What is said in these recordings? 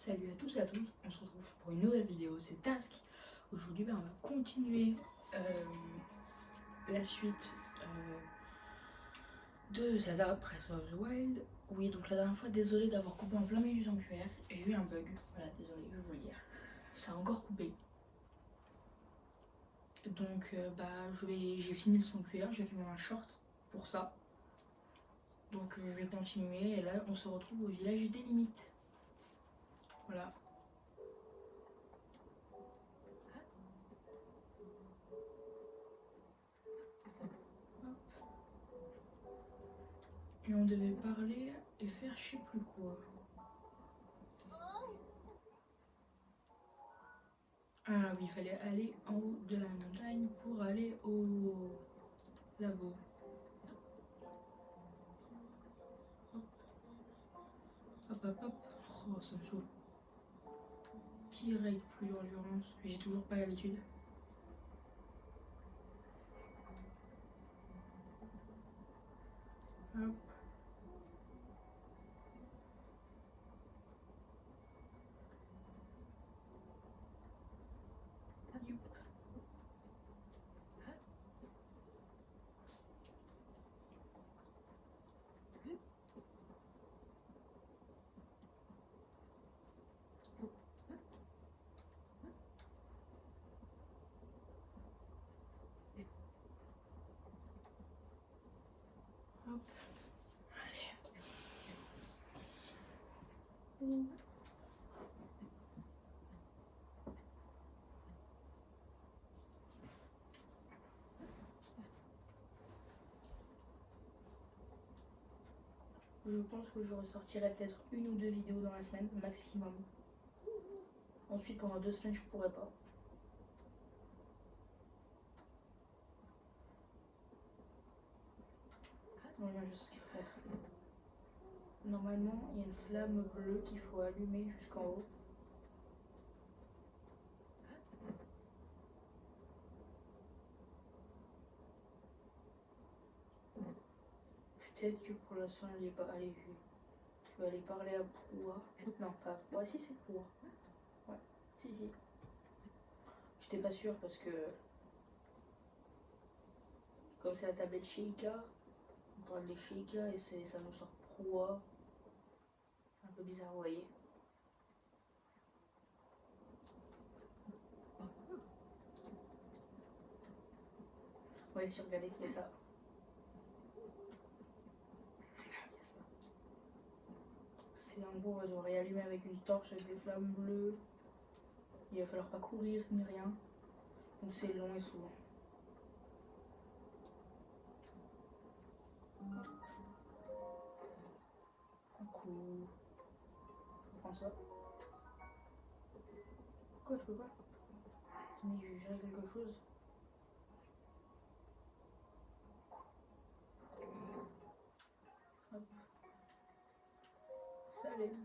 Salut à tous et à toutes, on se retrouve pour une nouvelle vidéo, c'est Task. Aujourd'hui on va continuer la suite de Zelda Breath of the Wild. Oui, donc la dernière fois, désolé d'avoir coupé en plein milieu du sanctuaire, j'ai eu un bug, voilà, désolé, je vais vous le dire. Ça a encore coupé. Donc j'ai fini le sanctuaire, j'ai fait même un short pour ça. Donc je vais continuer et là on se retrouve au village des limites. Voilà. Et on devait parler et faire je sais plus quoi. Ah oui, il fallait aller en haut de la montagne pour aller au labo. Hop hop hop. Oh, ça me saoule. Qui raid plus d'endurance? J'ai toujours pas l'habitude. Hop. Youp. Hop. Allez. Je pense que je ressortirai peut-être une ou deux vidéos dans la semaine, maximum. Ensuite, pendant 2 semaines, je pourrais pas. Normalement, je sais ce qu'il faut faire. Normalement, il y a une flamme bleue qu'il faut allumer jusqu'en haut. Peut-être que pour l'instant, elle est pas allée. Je vais aller parler à Proua. Non, pas. Ouais, si, c'est Proua. Ouais, si. J'étais pas sûre parce que, comme c'est la tablette Sheikah, on parle des Sheikah et ça nous sort Proua. C'est un peu bizarre, vous voyez. Ouais, si regardez, il y a ça. C'est en gros, on va devoir réallumer avec une torche avec des flammes bleues. Il va falloir pas courir ni rien. Donc c'est long et souvent. Coucou. Faut prendre ça. Pourquoi je peux pas? Mais je vais gérer quelque chose. Hop. Salut.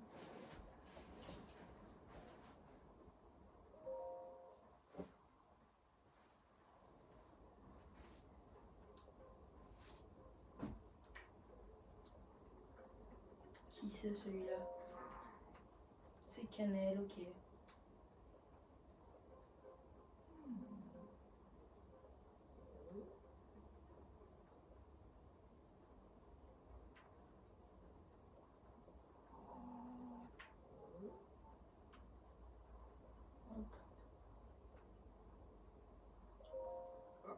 Qui c'est celui-là? C'est Cannelle, ok. Hop.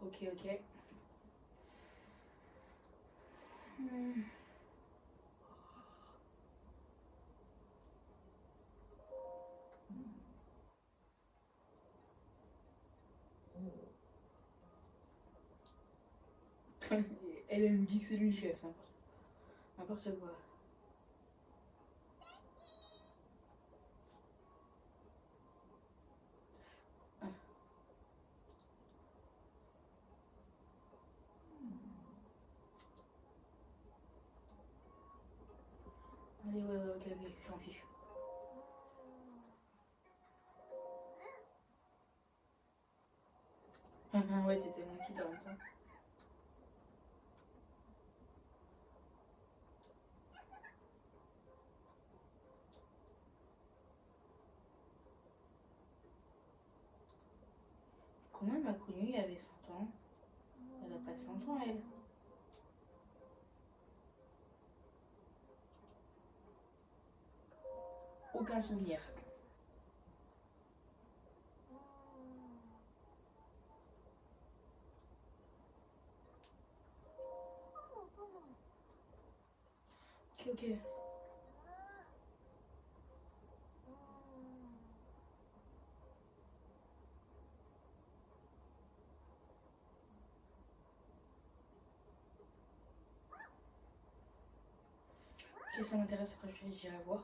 Ok. Elle me dit que c'est lui le chef, n'importe quoi. Ah. Allez, ouais, ok, j'en fiche. Ouais, t'étais mon petit en même temps. Comment elle m'a connue? Elle avait 100 ans. Elle a pas 100 ans, elle. Aucun souvenir. Ok, ok. Ok, ça m'intéresse quand j'irai voir.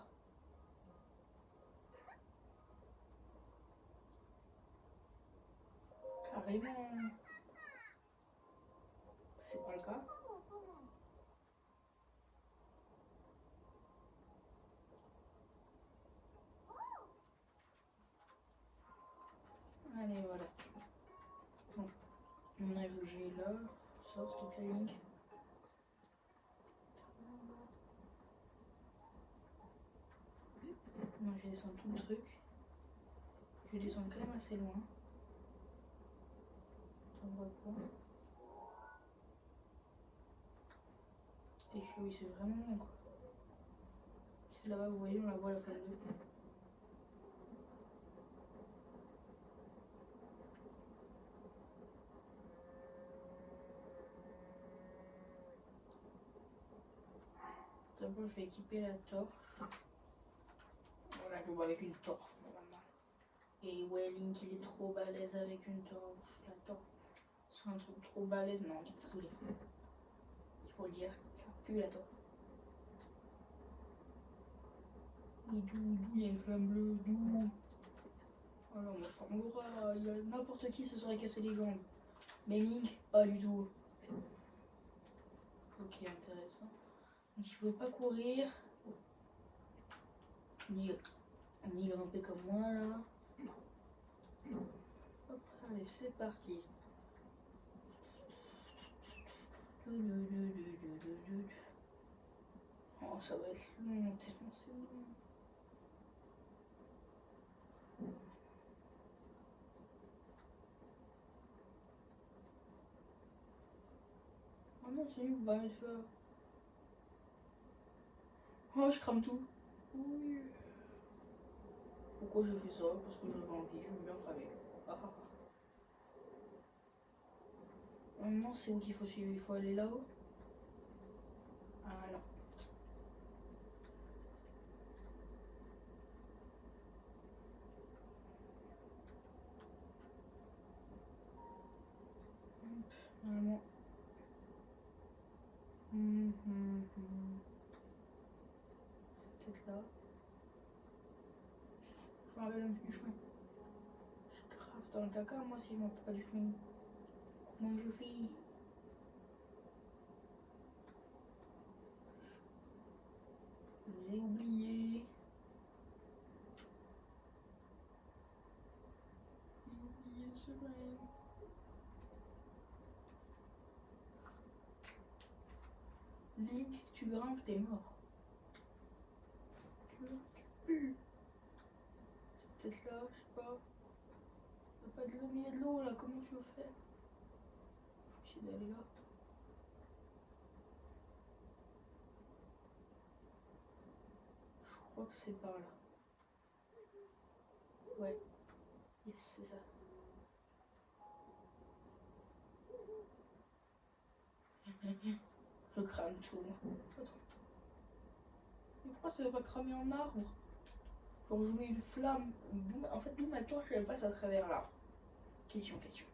Carrément. C'est pas le cas. Allez, voilà. Bon. On a vu j'ai là. Sors s'il te plaît, Link. Non, je vais descendre tout le truc. Je vais descendre quand même assez loin. On voit pas. Et je oui, c'est vraiment loin quoi. C'est là-bas, vous voyez, on la voit la flamme d'eau. D'abord, je vais équiper la torche. Voilà, je vois avec une torche normalement. Et ouais, Link, il est trop balèze avec une torche. La torche, c'est un truc trop balèze. Non, désolé. Il faut le dire, ça pue la torche. Et d'où il y a une flamme bleue, d'où. Alors, moi, je l'aura. Il y a n'importe qui se serait cassé les jambes. Mais Link, pas du tout. Ok, intéressant. Donc, il faut pas courir. Ni grimper comme moi là. Hop, allez, c'est parti. Oh, ça va être long, tellement c'est long. Oh non, j'ai eu pas de feu. Oh, je crame tout. Oui. Pourquoi j'ai fait ça? Parce que j'avais envie, j'aime bien cramer. Ah, ah, ah. Non, c'est où qu'il faut suivre? Il faut aller là-haut? Ah non. Normalement. C'est peut-être là. Je me rappelle même plus du chemin. Je grave dans le caca, moi, si je me rappelle pas du chemin. Comment je fais? J'ai oublié. J'ai oublié le chemin. Link, tu grimpes, t'es mort. Tu pues. C'est peut-être là, je sais pas. Il n'y a pas de l'eau, mais il y a de l'eau là, comment tu veux faire? Je vais essayer d'aller là. Je crois que c'est par là. Ouais. Yes, c'est ça. Je crame tout. Attends. Mais pourquoi ça veut pas cramer en arbre? Genre je mets une flamme. En fait, d'où ma torche elle passe à travers là. Question, question.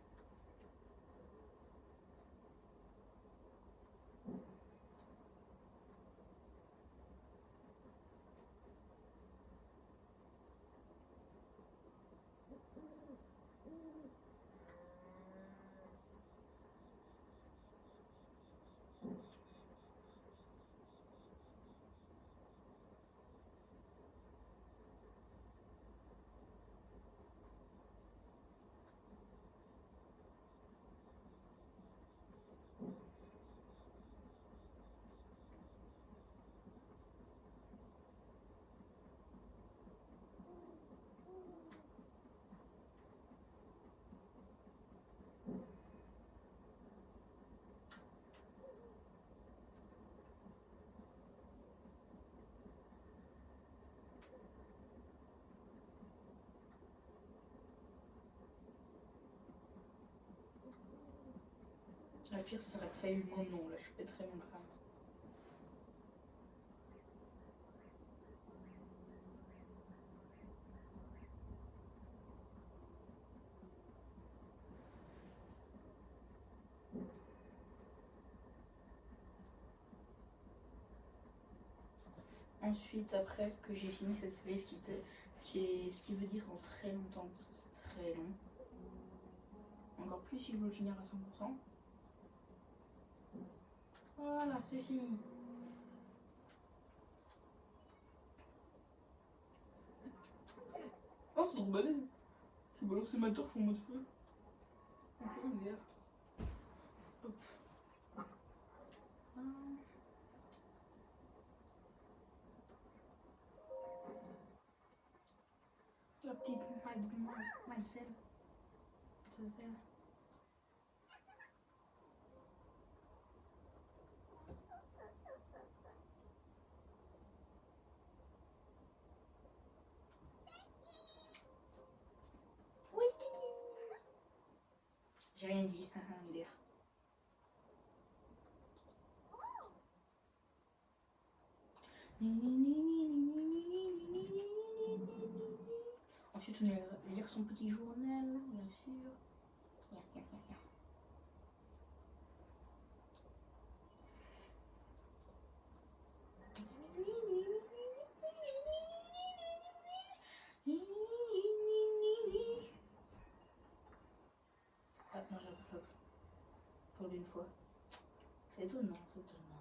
La pire, ce serait de failli mon nom, là, je pèterais mon crâne. Ensuite, après que j'ai fini cette série, ce qui veut dire en très longtemps, parce que c'est très long. Encore plus si je veux le finir à 100%. Voilà, c'est fini. Oh, c'est trop balèze. J'ai balancé ma torche en mode feu. Un peu une guerre. Hop. La petite mademoiselle. Oui, j'ai rien dit, MDR. Ensuite, on va lire son petit journal, bien sûr. Ah non, j'avoue, pour une fois. C'est étonnant, c'est étonnant.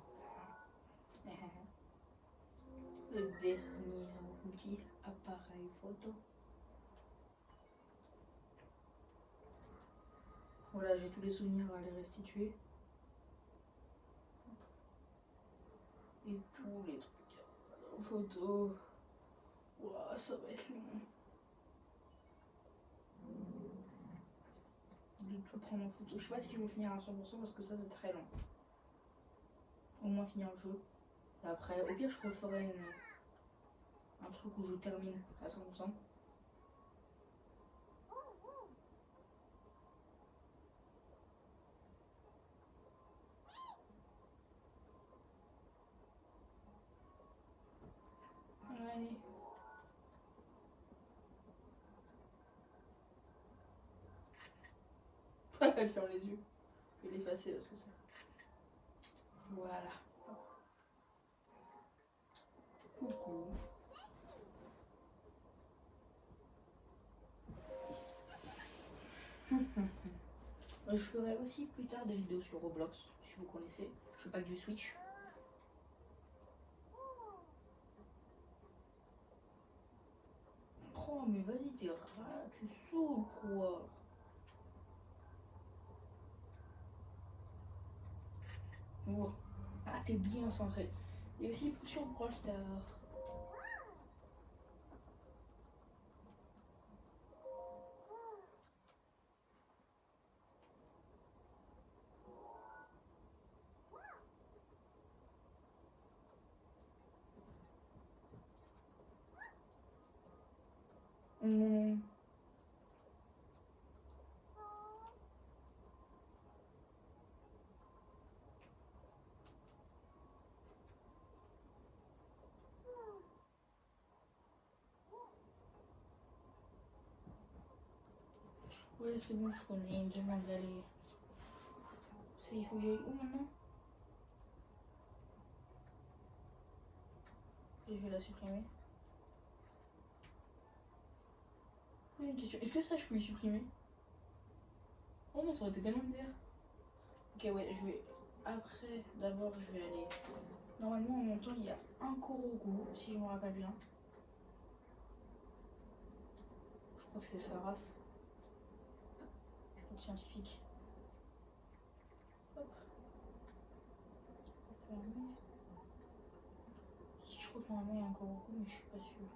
Le dernier outil, appareil photo. Voilà, j'ai tous les souvenirs à les restituer. Et tous les trucs. Photo. Ouah, ça va être long. De tout prendre en photo. Je sais pas si je vais finir à 100% parce que ça c'est très long. Au moins finir le jeu. Et après, au pire, je referai un truc où je termine à 100%. Allez. Elle ferme les yeux. Je vais l'effacer parce que ça. Voilà. Coucou. Je ferai aussi plus tard des vidéos sur Roblox, si vous connaissez. Je fais pas que du Switch. Oh mais vas-y, t'es rat, tu saoules quoi. Oh. Ah, t'es bien centré. Et aussi sur Brawl Stars. Mmh. Ouais, c'est bon, je connais. Il me demande d'aller. Il faut que j'aille où maintenant? Et je vais la supprimer. Une question. Est-ce que ça, je peux y supprimer? Oh, mais ça aurait été tellement bizarre. Ok, ouais, je vais. Après, d'abord, je vais aller. Normalement, en montant, il y a un Korogu, si je me rappelle bien. Je crois que c'est Pharas. Le scientifique. Hop. Fermer. Si, je crois que normalement, il y a un Korogu, mais je suis pas sûre.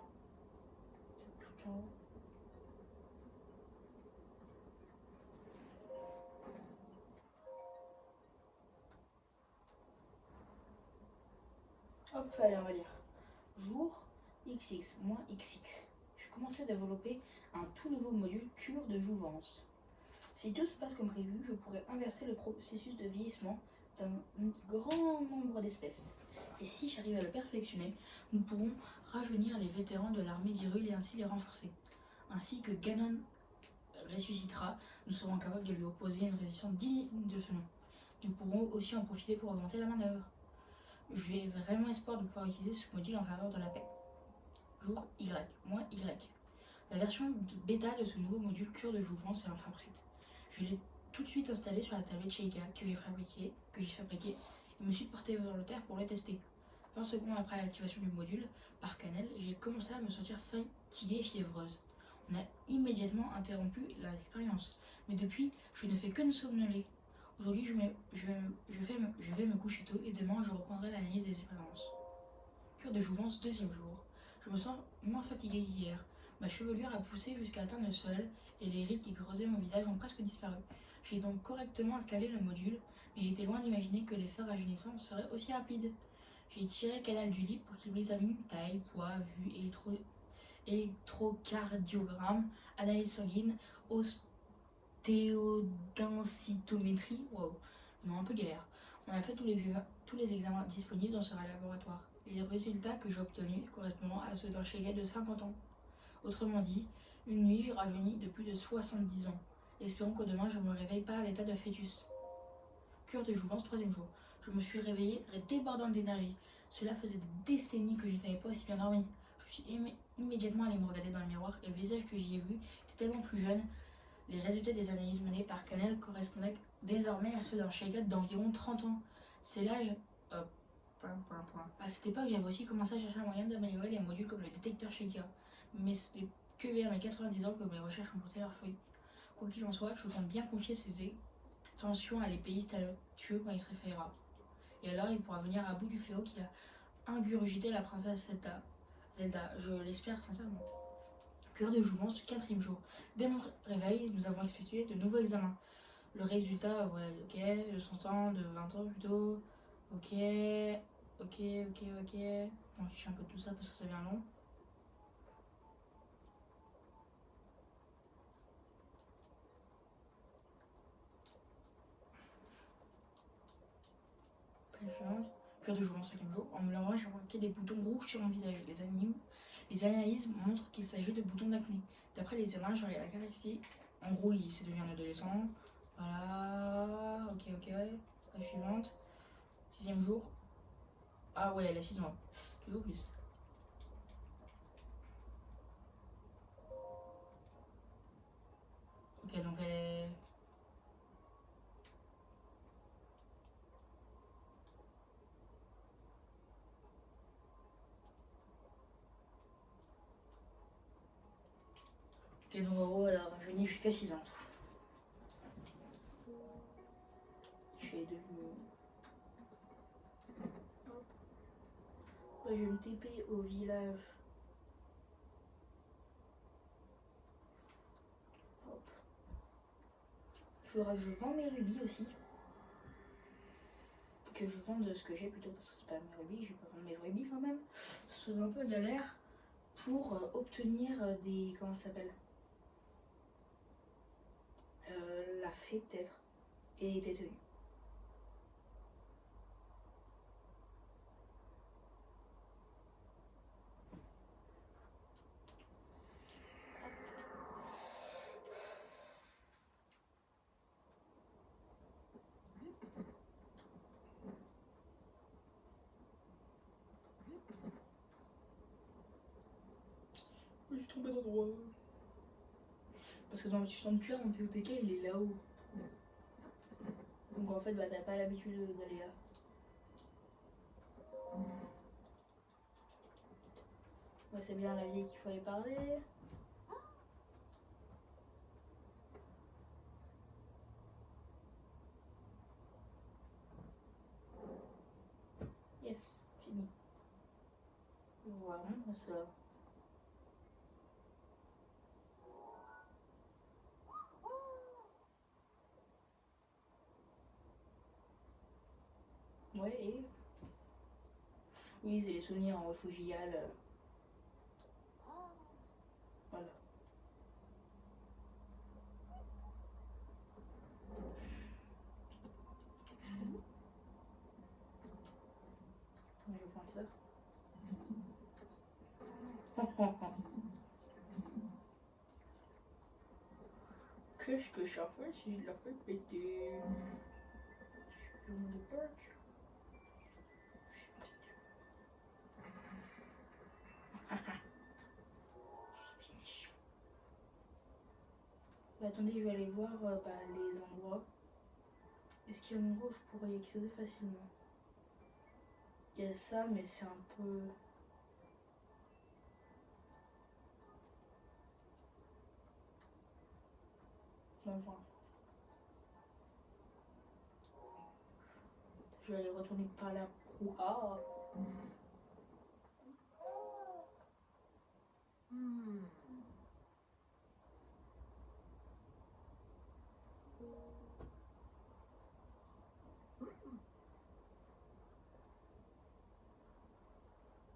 C'est tout en haut. Hop, allez, on va lire. Jour XX, moins XX. Je commençais à développer un tout nouveau module cure de jouvence. Si tout se passe comme prévu, je pourrais inverser le processus de vieillissement d'un grand nombre d'espèces. Et si j'arrive à le perfectionner, nous pourrons rajeunir les vétérans de l'armée d'Hyrule et ainsi les renforcer. Ainsi que Ganon ressuscitera, nous serons capables de lui opposer une résistance digne de ce nom. Nous pourrons aussi en profiter pour augmenter la manœuvre. J'ai vraiment espoir de pouvoir utiliser ce module en faveur de la paix. Jour Y, moins Y. La version bêta de ce nouveau module cure de jouvence est enfin prête. Je l'ai tout de suite installé sur la tablette Sheikah que j'ai fabriquée et me suis porté vers le terre pour le tester. 20 secondes après l'activation du module par Canel, j'ai commencé à me sentir fatiguée et fiévreuse. On a immédiatement interrompu l'expérience, mais depuis, je ne fais que me somnoler. Aujourd'hui, je vais me coucher tôt et demain, je reprendrai l'analyse des expériences. Cure de jouvence, deuxième jour. Je me sens moins fatiguée qu'hier. Ma chevelure a poussé jusqu'à atteindre le sol et les rides qui creusaient mon visage ont presque disparu. J'ai donc correctement installé le module, mais j'étais loin d'imaginer que l'effet rajeunissant serait aussi rapide. J'ai tiré Canal du lit pour qu'il m'examine taille, poids, vue, électrocardiogramme, analyse sanguine, ostéodensitométrie. Wow, non, un peu galère. On a fait tous les examens disponibles dans ce laboratoire. Les résultats que j'ai obtenus correspondent à ceux d'un Sheikah de 50 ans. Autrement dit, une nuit rajeunie de plus de 70 ans. Espérons que demain je ne me réveille pas à l'état de fœtus. Cure de jouvence, troisième jour. Je me suis réveillée débordante d'énergie. Cela faisait des décennies que je n'avais pas aussi bien dormi. Je suis immédiatement allée me regarder dans le miroir et le visage que j'y ai vu était tellement plus jeune. Les résultats des analyses menées par Canel correspondaient désormais à ceux d'un Sheikah d'environ 30 ans. C'est l'âge... À cette époque, j'avais aussi commencé à chercher un moyen d'améliorer les modules comme le détecteur Sheikah. Mais ce n'est que vers mes 90 ans que mes recherches ont porté leurs fruits. Quoi qu'il en soit, je compte bien confier ces extensions à l'épéiste talentueux quand il se réveillera. Et alors, il pourra venir à bout du fléau qui a ingurgité la princesse Zelda. Je l'espère sincèrement. Cœur de jouvence du quatrième jour. Dès mon réveil, nous avons effectué de nouveaux examens. Le résultat, voilà, ok, le 100 ans de 20 ans plutôt, ok. On affiche un peu tout ça parce que ça devient long. Page suivante. Cœur de jouvence, cinquième jour. En me lavant, j'ai remarqué des boutons rouges sur mon visage. Les analyses montrent qu'il s'agit de boutons d'acné. D'après les examens, j'aurai la caractéristique. En gros, il s'est devenu un adolescent. Voilà, ok. Page suivante. Sixième jour. Ah ouais, elle a 6 mois. Toujours plus. Ok, donc elle est... Ok, donc en gros, elle a rajeuni jusqu'à 6 ans. Je vais devenir... Ouais, je vais me TP au village. Hop. Il faudra que je vende mes rubis aussi. Que je vende ce que j'ai plutôt parce que c'est pas mes rubis, je vais pas vendre mes rubis quand même. Ce serait un peu galère pour obtenir des... Comment ça s'appelle, la fée peut-être. Et des tenues. Je suis trompée d'endroit. Parce que dans le sanctuaire, mon TOTK, il est là-haut. Donc en fait, bah, t'as pas l'habitude d'aller là. Bah, c'est bien la vieille qu'il faut aller parler. Yes, fini. Voilà, ça. Ouais, et... Oui, c'est les souvenirs en refugial. Voilà. ça. Qu'est-ce que ça fait si je la fais péter? Je fais mon dépêche. Je suis méchant. Bah, attendez, je vais aller voir les endroits. Est-ce qu'il y a un endroit où je pourrais y accéder facilement? Il y a ça, mais c'est un peu... Non, enfin, je vais aller retourner par la brouhaha.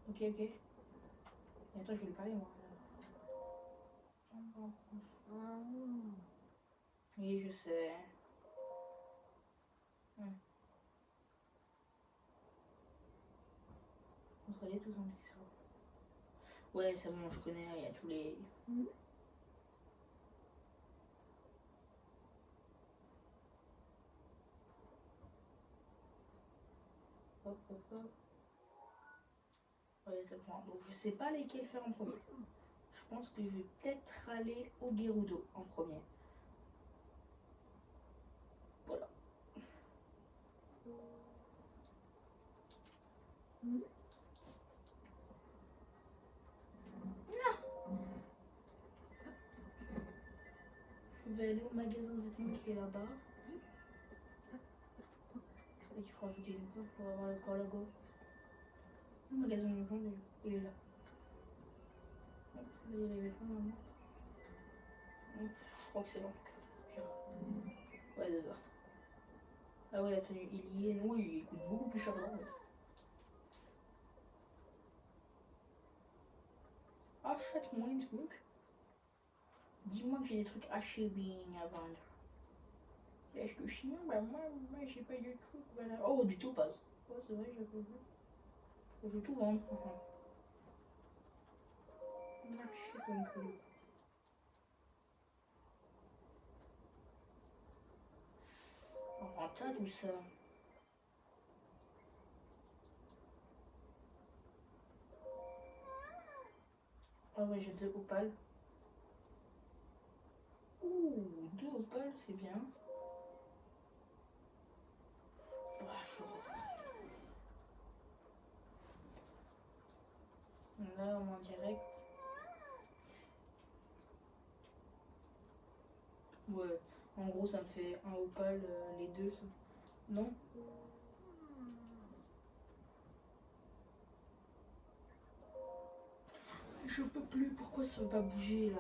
Ok, ok. Mais attends, je vais lui parler, moi. Oui, je sais. On se relaie tous en Pixar. Ouais, c'est bon, je connais, il y a tous les... Hop, hop, hop. Ouais, exactement. Donc je sais pas lesquels faire en premier. Je pense que je vais peut-être aller au Gerudo en premier. Voilà. Non. Je vais aller au magasin de vêtements qui est là-bas. Il faut rajouter une page pour avoir le corps logo. Le magasin de vêtements, il est là. Là, il y a les vêtements maintenant. Je crois que c'est bon. Ouais, c'est ça. Ah ouais, la tenue, il y est. Oui, il coûte beaucoup plus cher que l'autre. Achète-moi un truc. Dis-moi que j'ai des trucs HB à vendre. Est-ce que sinon, bah moi j'ai pas de trucs. Voilà. Oh, du topaz. Ouais, c'est vrai, j'avais vu. Je vais tout vendre. Marché conclu. Oh, t'as tout ça. Ah ouais, j'ai 2 opales. Ouh, 2 opales, c'est bien. Bah, je... Là, en direct. Ouais, en gros, ça me fait un opale, les deux. Ça... Non? Je peux plus, pourquoi ça veut pas bouger là?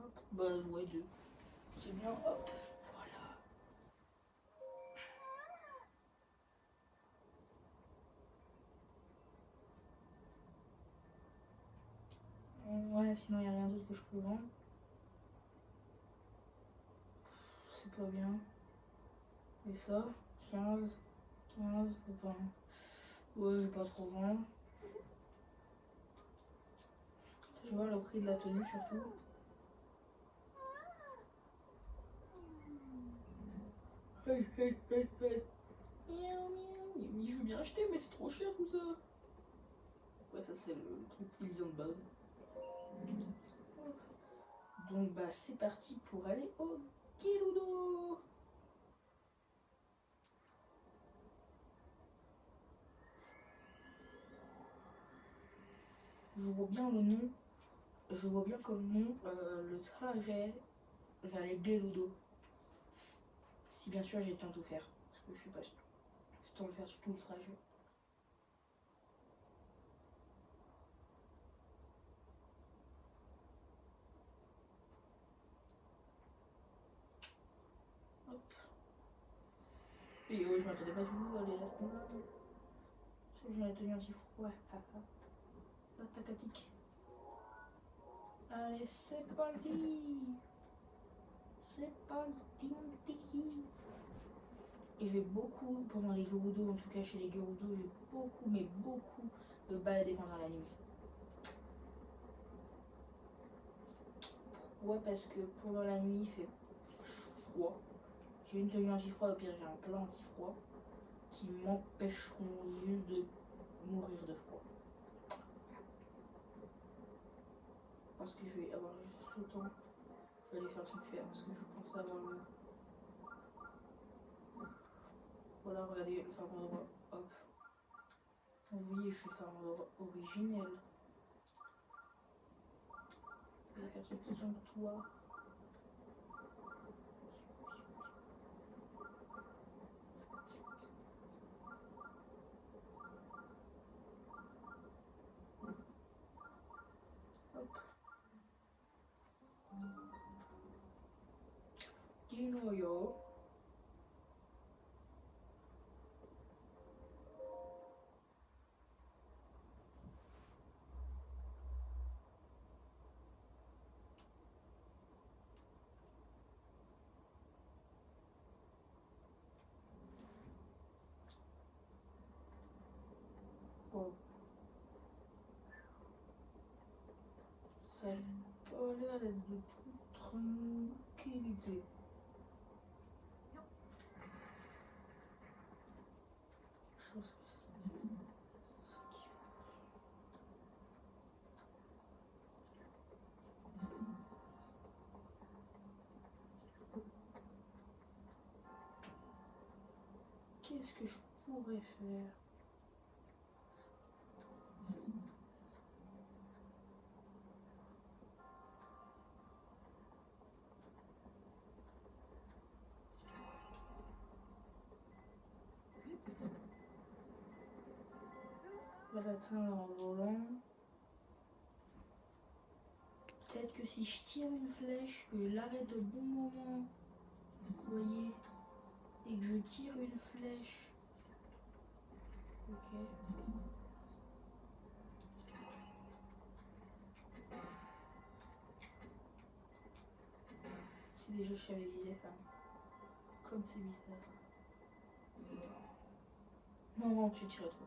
Hop. Bah, ouais, 2. C'est bien, hop. Ouais, sinon il n'y a rien d'autre que je peux vendre. C'est pas bien. Et ça, 15, 15, 20. Ouais, je vais pas trop vendre. Je vais voir le prix de la tenue surtout. Hey, hey, hey, hey. Miaou, miaou. Je veux bien acheter, mais c'est trop cher tout ça. Ouais, ça c'est le truc illusion de base. Donc bah c'est parti pour aller au Gerudo. Je vois bien le nom. Je vois bien comme nom le trajet vers les Gerudo. Si bien sûr j'ai le temps de tout faire. Parce que je suis pas sûre. J'ai le temps de faire tout le trajet. Hop. Et ouais, je m'attendais pas du tout à aller à ce moment-là. Parce que j'en ai tenu un petit fou. Ouais, haha. La tacatique. Allez, c'est parti. c'est pas tiki. Et je vais beaucoup, pendant les Gerudo, en tout cas chez les Gerudo, je vais beaucoup, mais beaucoup me balader pendant la nuit. Ouais, parce que pendant la nuit, il fait froid. J'ai une tenue anti-froid, au pire j'ai un plein anti-froid qui m'empêcheront juste de mourir de froid. Parce que je vais avoir juste le temps. Je vais aller faire le sanctuaire parce que je pense avoir le... Voilà, regardez le ferme endroit. Hop. Vous voyez, je suis ferme endroit originel. La personne qui sanctuaire. Dinoyo. Oh. Ça a pas l'air d'être de toute tranquillité. Qu'est-ce que je pourrais faire? Je vais l'atteindre en volant. Peut-être que si je tire une flèche, que je l'arrête au bon moment, vous voyez, et que je tire une flèche. Ok. Si déjà je savais viser, hein. Comme c'est bizarre. Non, non, tu tires trop fort.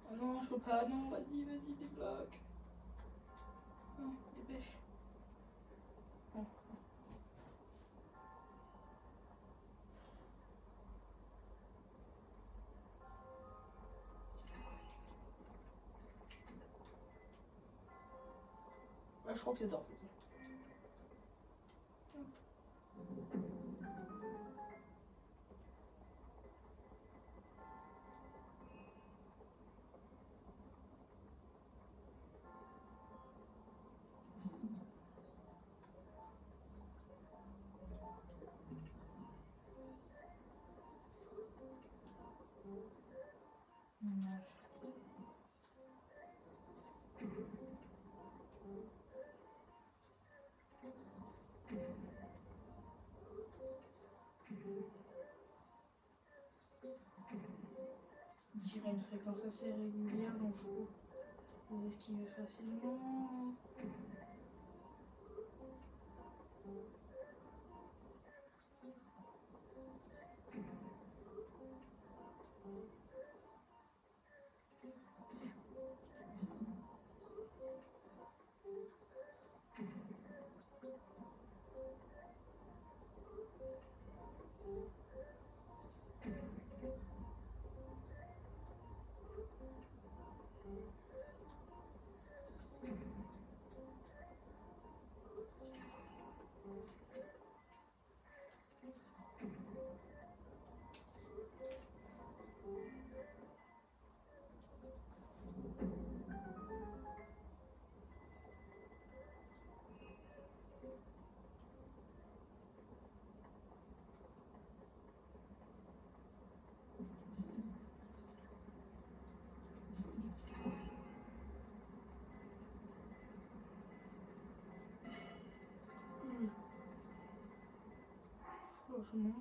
Oh non, je peux pas. Non, vas-y, vas-y, débloque. Non, dépêche. Oh. Ouais, je crois que c'est ça en fait. Tirer une fréquence assez régulière, donc je peux vous esquiver facilement. Je mange.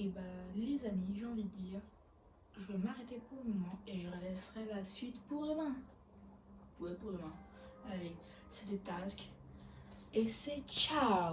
Et bah les amis, j'ai envie de dire, je vais m'arrêter pour le moment et je laisserai la suite pour demain. Ouais, pour demain. Allez, c'était Task et c'est ciao.